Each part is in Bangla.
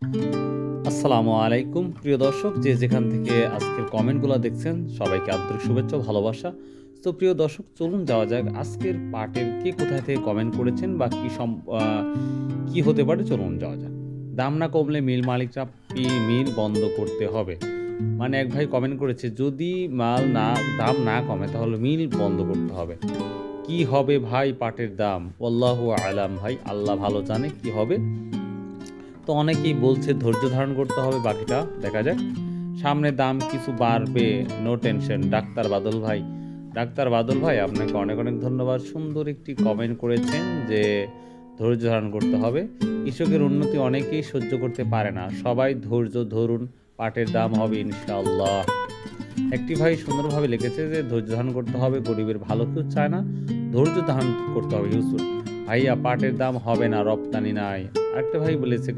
আসসালামু আলাইকুম প্রিয় দর্শক, যে যেখান থেকে আজকের কমেন্টগুলো দেখছেন সবাইকে আন্তরিক শুভেচ্ছা ও ভালোবাসা। তো প্রিয় দর্শক, চলুন যাওয়া যাক আজকের পার্টের কে কোথায় থেকে কমেন্ট করেছেন বা কি হতে পারে, চলুন যাওয়া যাক। দাম না কমলে মিল মালিকরা মিল বন্ধ করতে হবে। মানে এক ভাই কমেন্ট করেছে, যদি দাম না কমে তাহলে মিল বন্ধ করতে হবে। কি হবে ভাই পাটের দাম? আল্লাহু আলাম ভাই, আল্লাহ ভালো জানে কি হবে। তো অনেকেই বলছে ধৈর্য ধারণ করতে হবে, বাকিটা দেখা যাক। সামনে দাম কিছু বাড়বে, নো টেনশন। ডাক্তার বাদল ভাই আপনাকে অনেক অনেক ধন্যবাদ। সুন্দর একটি কমেন্ট করেছেন যে ধৈর্য ধারণ করতে হবে। কৃষকের উন্নতি অনেকেই সহ্য করতে পারে না, সবাই ধৈর্য ধরুন, পাটের দাম হবে ইনশাআল্লাহ। একটি ভাই সুন্দরভাবে লিখেছে যে ধৈর্য ধারণ করতে হবে, গরিবের ভালো কেউ চায় না, ধৈর্য ধারণ করতে হবে। ইউসুফ ভাইয়া পাটের দাম হবে না, রপ্তানি নাই। আরেকটা ভাই বলেছে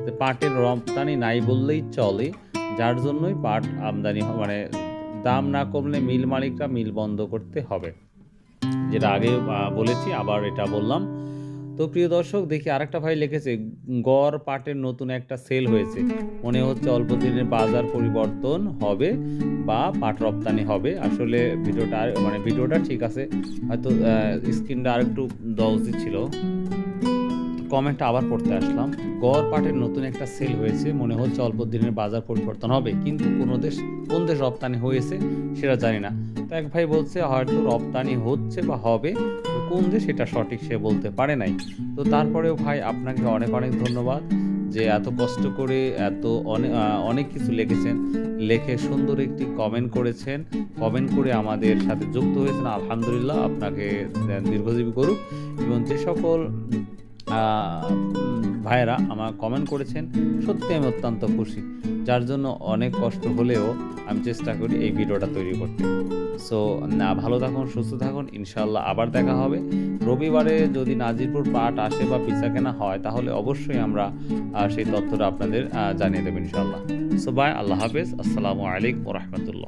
যে পাটের রপ্তানি নাই বললেই চলে, যার জন্যই পাট আমদানি মানে দাম না কমলে মিল মালিকরা মিল বন্ধ করতে হবে। যেটা আগে বলেছি, আবার এটা বললাম। তো প্রিয় দর্শক, দেখি আরেকটা ভাই লিখেছে, গড় পাটের নতুন একটা সেল হয়েছে, মনে হচ্ছে অল্প দিনের বাজার পরিবর্তন হবে বা পাট রপ্তানি হবে। আসলে ভিডিওটা ঠিক আছে, হয়তো স্ক্রিনটা আরেকটু দেওয়া উচিত ছিল। কমেন্টটা আবার পড়তে আসলাম। গড় পাটের নতুন একটা সেল হয়েছে, মনে হচ্ছে অল্প দিনের বাজার পরিবর্তন হবে, কিন্তু কোন দেশ রপ্তানি হয়েছে সেটা জানি না। তো এক ভাই বলছে হয়তো রপ্তানি হচ্ছে বা হবে, কোন দেশ এটা সঠিক সে বলতে পারে নাই। তো তারপরেও ভাই আপনাকে অনেক অনেক ধন্যবাদ যে এত কষ্ট করে অনেক কিছু লিখে সুন্দর একটি কমেন্ট করে আমাদের সাথে যুক্ত হয়েছেন। আলহামদুলিল্লাহ, আপনাকে দীর্ঘজীবী করুক। এবং যে সকল ভাইয়েরা আমার কমেন্ট করেছেন, সত্যি আমি অত্যন্ত খুশি, যার জন্য অনেক কষ্ট হলেও আমি চেষ্টা করি এই ভিডিওটা তৈরি করতে। সো ভালো থাকুন, সুস্থ থাকুন, ইনশাল্লাহ আবার দেখা হবে। রবিবারে যদি নাজিরপুর পাট আসে বা পিছা কেনা হয়, তাহলে অবশ্যই আমরা সেই তথ্যটা আপনাদের জানিয়ে দেবো ইনশাল্লাহ। সো বাই, আল্লাহ হাফেজ, আসসালামু আলাইকুম রহমতুল্লাহ।